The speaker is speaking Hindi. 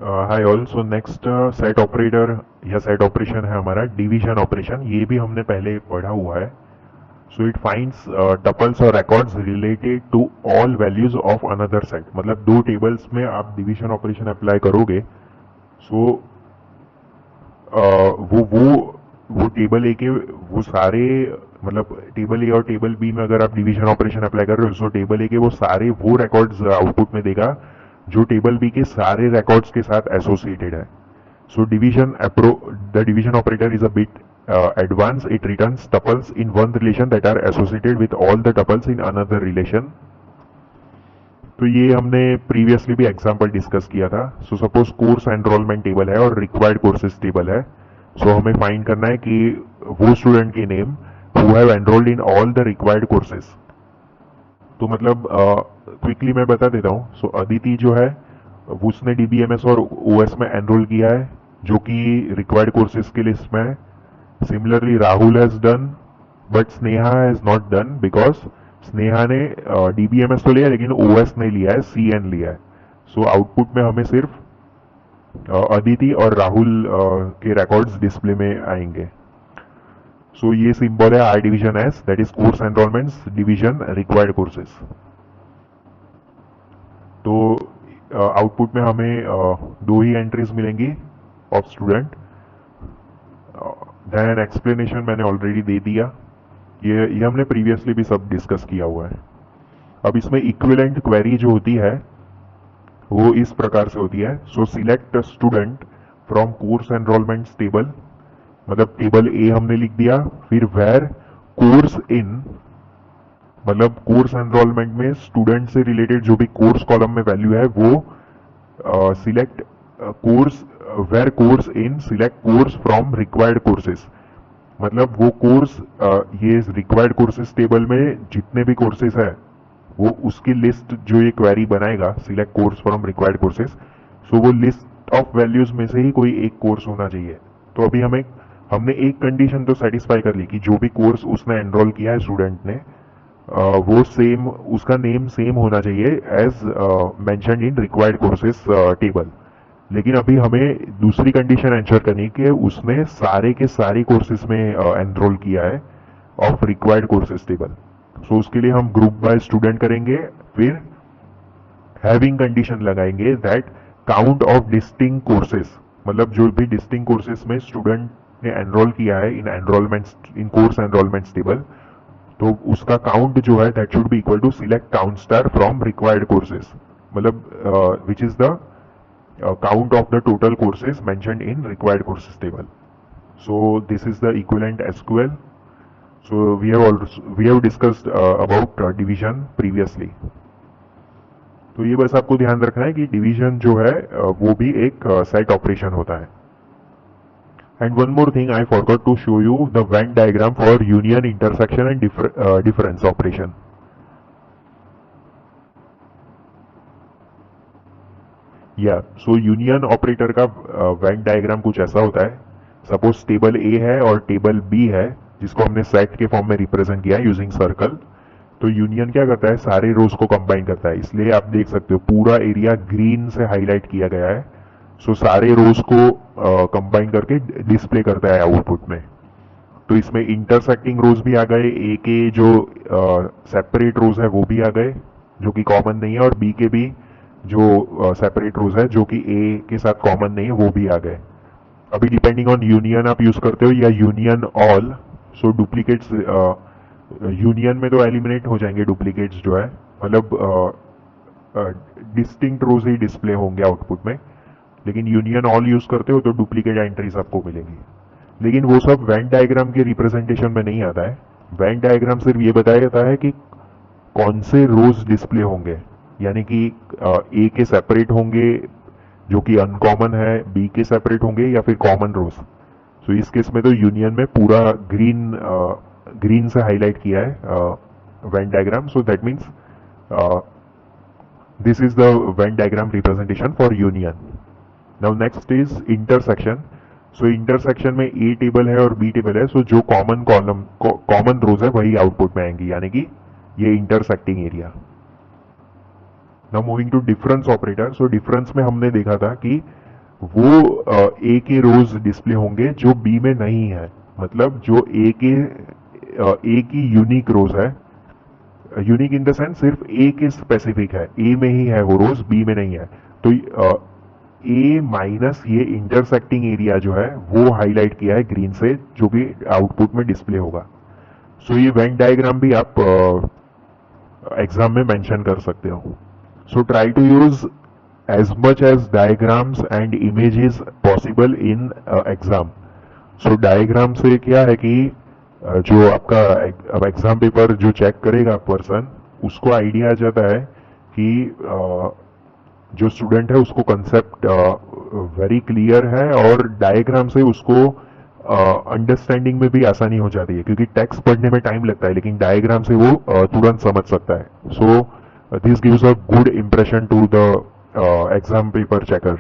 Hi all. So next set operator या सेट ऑपरेशन है हमारा डिवीजन ऑपरेशन। ये भी हमने पहले पढ़ा हुआ है। सो इट फाइंड्स टपल्स और records related to all values of another set. मतलब दो टेबल्स में आप डिवीजन ऑपरेशन अप्लाई करोगे। सो वो टेबल ए के वो सारे, मतलब टेबल ए और टेबल बी में अगर आप डिवीजन ऑपरेशन अप्लाई कर रहे हो, सो टेबल ए के वो सारे वो रिकॉर्ड्स आउटपुट में देगा जो टेबल बी के सारे रिकॉर्ड्स के साथ एसोसिएटेड है। So the division operator is a bit advanced. It returns tuples in one relation that are associated with all the tuples in another relation. तो ये हमने प्रीवियसली भी एग्जांपल डिस्कस किया था। So suppose course enrolment table है और रिक्वायर्ड कोर्सेज टेबल है। सो हमें फाइंड करना है कि वो स्टूडेंट के name who have enrolled in all the required courses. तो मतलब क्विकली मैं बता देता हूँ। सो अदिति जो है उसने डीबीएमएस और ओएस में एनरोल किया है, जो कि रिक्वायर्ड कोर्सेज के लिस्ट में है। Similarly Rahul has done, but Sneha has not done because Sneha ने डीबीएमएस तो लिया लेकिन ओएस नहीं लिया है, सीएन लिया है। सो आउटपुट में हमें सिर्फ अदिति और राहुल के रिकॉर्ड्स डिस्प्ले में आएंगे। सो ये सिंबल है R division S, that is course enrollments division required courses. तो आउटपुट में हमें दो ही एंट्रीज मिलेंगी ऑफ स्टूडेंट। देन एक्सप्लेनेशन मैंने ऑलरेडी दे दिया। ये हमने प्रीवियसली भी सब डिस्कस किया हुआ है। अब इसमें इक्विवेलेंट क्वेरी जो होती है वो इस प्रकार से होती है। So select student from course enrolment table, मतलब टेबल ए हमने लिख दिया, फिर वेर कोर्स इन, मतलब कोर्स एनरोलमेंट में स्टूडेंट से रिलेटेड जो भी कोर्स कॉलम में वैल्यू है वो select course, where course in select course from required courses. मतलब वो कोर्स ये रिक्वायर्ड कोर्सेज टेबल में जितने भी कोर्सेज है वो उसकी लिस्ट जो ये क्वेरी बनाएगा, select course from required courses. So वो लिस्ट ऑफ वैल्यूज में से ही कोई एक कोर्स होना चाहिए। तो अभी हमने एक कंडीशन तो सेटिस्फाई कर ली कि जो भी कोर्स उसने एनरोल किया है स्टूडेंट ने, वो सेम, उसका नेम सेम होना चाहिए as mentioned in required courses table. लेकिन अभी हमें दूसरी कंडीशन एंश्योर करनी है कि उसने सारे के सारे कोर्सेज में एनरोल किया है of required courses table. So उसके लिए हम ग्रुप बाय स्टूडेंट करेंगे, फिर हैविंग कंडीशन लगाएंगे that count of distinct courses, मतलब जो भी डिस्टिंक्ट कोर्सेज में स्टूडेंट ने एनरोल किया है in enrolment in course enrolment table, तो उसका काउंट जो है that should be equal to select count star from required courses, मतलब which is the count of the total courses mentioned in required courses table. So this is the equivalent SQL. So we have discussed about division previously. तो ये बस आपको ध्यान रखना है कि डिवीजन जो है वो भी एक सेट ऑपरेशन होता है। And one more thing, I forgot to show you the Venn diagram for union, intersection and difference operation. या सो यूनियन ऑपरेटर का वेन डायग्राम कुछ ऐसा होता है। सपोज टेबल ए है और टेबल बी है जिसको हमने सेट के फॉर्म में रिप्रेजेंट किया यूजिंग सर्कल। तो यूनियन क्या करता है, सारे रोज को कंबाइन करता है। इसलिए आप देख सकते हो पूरा एरिया ग्रीन से हाईलाइट किया गया है। सो सारे रोज को कंबाइन करके डिस्प्ले करता है आउटपुट में। तो इसमें इंटरसेक्टिंग रोज भी आ गए, ए के जो सेपरेट रोज है वो भी आ गए जो कि कॉमन नहीं है, और बी के भी जो सेपरेट रोज है जो कि ए के साथ कॉमन नहीं है वो भी आ गए। अभी डिपेंडिंग ऑन यूनियन आप यूज करते हो या यूनियन ऑल। सो डुप्लीकेट्स यूनियन में तो एलिमिनेट हो जाएंगे डुप्लीकेट्स जो है, मतलब डिस्टिंक्ट रोज ही डिस्प्ले होंगे आउटपुट में। लेकिन यूनियन ऑल यूज करते हो तो डुप्लीकेट एंट्रीज आपको मिलेंगी। लेकिन वो सब वेन डायग्राम के रिप्रेजेंटेशन में नहीं आता है। वेन डायग्राम सिर्फ ये बताया जाता है कि कौन से रोज डिस्प्ले होंगे, यानी कि ए के सेपरेट होंगे जो कि अनकॉमन है, बी के सेपरेट होंगे या फिर कॉमन रोज। सो इस केस में तो यूनियन में पूरा ग्रीन से हाईलाइट किया है Venn diagram. So that means this is the Venn diagram representation for union. Now next is intersection. So intersection में ए टेबल है और बी टेबल है। सो जो कॉमन कॉलम कॉमन रोज है वही आउटपुट में आएंगी, यानी कि ये intersecting area. Now moving to difference operator. So difference में हमने देखा था कि वो ए के रोज डिस्प्ले होंगे जो बी में नहीं है। मतलब जो ए की यूनिक रोज है, यूनिक इन द सेंस सिर्फ ए के स्पेसिफिक है, ए में ही है वो रोज, बी में नहीं है। तो ए माइनस ये इंटरसेक्टिंग एरिया जो है वो हाईलाइट किया है ग्रीन से, जो कि आउटपुट में डिस्प्ले होगा। सो ये वेन डायग्राम भी आप एग्जाम में मेंशन कर सकते हो। So try to use as much as diagrams and images possible in exam. So diagram से क्या है कि जो आपका अब एग्जाम पेपर जो चेक करेगा पर्सन, उसको आइडिया आ जाता है कि जो स्टूडेंट है उसको कंसेप्ट वेरी क्लियर है, और डायग्राम से उसको अंडरस्टैंडिंग में भी आसानी हो जाती है, क्योंकि टेक्स्ट पढ़ने में टाइम लगता है लेकिन डायग्राम से वो तुरंत समझ सकता है। So this gives a good impression to the exam paper checker.